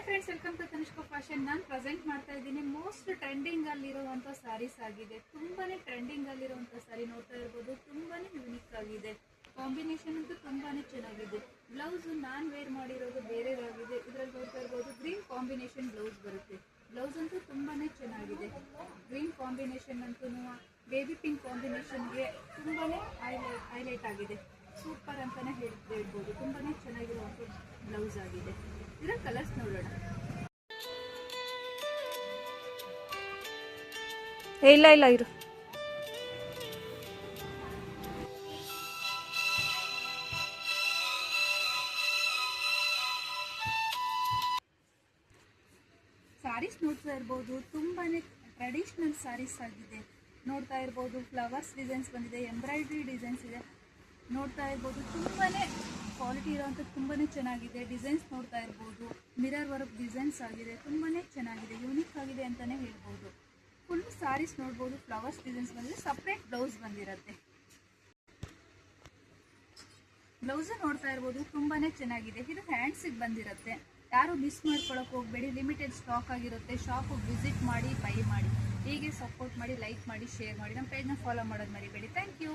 Friends, welcome to Tanishka fashion. ನಾನು present ಮಾಡ್ತಾ ಇದ್ದೀನಿ ಮೋಸ್ಟ್ ಟ್ರೆಂಡಿಂಗ್ ಅಲ್ಲಿರುವಂಥ ಸ್ಯಾರೀಸ್ ಆಗಿದೆ. ತುಂಬಾನೇ ಟ್ರೆಂಡಿಂಗ್ ಅಲ್ಲಿರುವಂಥ ಸ್ಯಾರಿ ನೋಡ್ತಾ ಇರ್ಬೋದು. ತುಂಬಾನೇ ಯೂನಿಕ್ ಆಗಿದೆ. ಕಾಂಬಿನೇಷನ್ ಅಂತೂ ತುಂಬಾನೇ ಚೆನ್ನಾಗಿದೆ. ಬ್ಲೌಸ್ ನಾನು ವೇರ್ ಮಾಡಿರೋದು ಬೇರೆದಾಗಿದೆ. ಇದರಲ್ಲಿ ನೋಡ್ತಾ ಇರ್ಬೋದು ಗ್ರೀನ್ ಕಾಂಬಿನೇಷನ್ ಬ್ಲೌಸ್ ಬರುತ್ತೆ. ಬ್ಲೌಸ್ ಅಂತೂ ತುಂಬಾನೇ ಚೆನ್ನಾಗಿದೆ. ಗ್ರೀನ್ ಕಾಂಬಿನೇಷನ್ ಅಂತೂ ಬೇಬಿ ಪಿಂಕ್ ಕಾಂಬಿನೇಷನ್ಗೆ ತುಂಬಾನೇ ಹೈಲೈಟ್ ಆಗಿದೆ. ಸೂಪರ್ ಅಂತಾನೆ ಹೇಳ್ಬೋದು. ತುಂಬಾನೇ ಚೆನ್ನಾಗಿರುವಂಥ ಬ್ಲೌಸ್ ಆಗಿದೆ. ಇದರ ಕಲರ್ಸ್ ನೋಡೋಣ. ಇಲ್ಲ ಇರು. ಸ್ಯಾರೀಸ್ ನೋಡ್ತಾ ಇರ್ಬೋದು. ತುಂಬಾನೇ ಟ್ರೆಡಿಷನಲ್ ಸ್ಯಾರೀಸ್ ಆಗಿದೆ. ನೋಡ್ತಾ ಇರ್ಬೋದು ಫ್ಲವರ್ಸ್ ಡಿಸೈನ್ಸ್ ಬಂದಿದೆ, ಎಂಬ್ರಾಯ್ಡ್ರಿ ಡಿಸೈನ್ಸ್ ಇದೆ. ನೋಡ್ತಾ ಇರ್ಬೋದು ತುಂಬಾನೇ ಕ್ವಾಲಿಟಿ ಇರೋವಂಥ ತುಂಬಾನೇ ಚೆನ್ನಾಗಿದೆ. ಡಿಸೈನ್ಸ್ ನೋಡ್ತಾ ಇರ್ಬೋದು. ಮಿರರ್ ವರ್ಕ್ ಡಿಸೈನ್ಸ್ ಆಗಿದೆ. ತುಂಬಾನೇ ಚೆನ್ನಾಗಿದೆ, ಯೂನಿಕ್ ಆಗಿದೆ ಅಂತಾನೆ ಹೇಳ್ಬೋದು. ಫುಲ್ ಸ್ಯಾರೀಸ್ ನೋಡ್ಬೋದು. ಫ್ಲವರ್ಸ್ ಡಿಸೈನ್ಸ್ ಬಂದಿದೆ. ಸಪ್ರೇಟ್ ಬ್ಲೌಸ್ ಬಂದಿರುತ್ತೆ. ಬ್ಲೌಸ್ ನೋಡ್ತಾ ಇರ್ಬೋದು. ತುಂಬಾನೇ ಚೆನ್ನಾಗಿದೆ. ಇದು ಹ್ಯಾಂಡ್ಸಿಗೆ ಬಂದಿರುತ್ತೆ. ಯಾರು ಮಿಸ್ ಮಾಡ್ಕೊಳಕ್ಕೆ ಹೋಗಬೇಡಿ. ಲಿಮಿಟೆಡ್ ಸ್ಟಾಕ್ ಆಗಿರುತ್ತೆ. ಶಾಪಿಗೆ ವಿಸಿಟ್ ಮಾಡಿ, ಬೈ ಮಾಡಿ. ಹೀಗೆ ಸಪೋರ್ಟ್ ಮಾಡಿ, ಲೈಕ್ ಮಾಡಿ, ಶೇರ್ ಮಾಡಿ. ನಮ್ಮ ಪೇಜ್ನ ಫಾಲೋ ಮಾಡೋದು ಮರಿಬೇಡಿ. Thank you.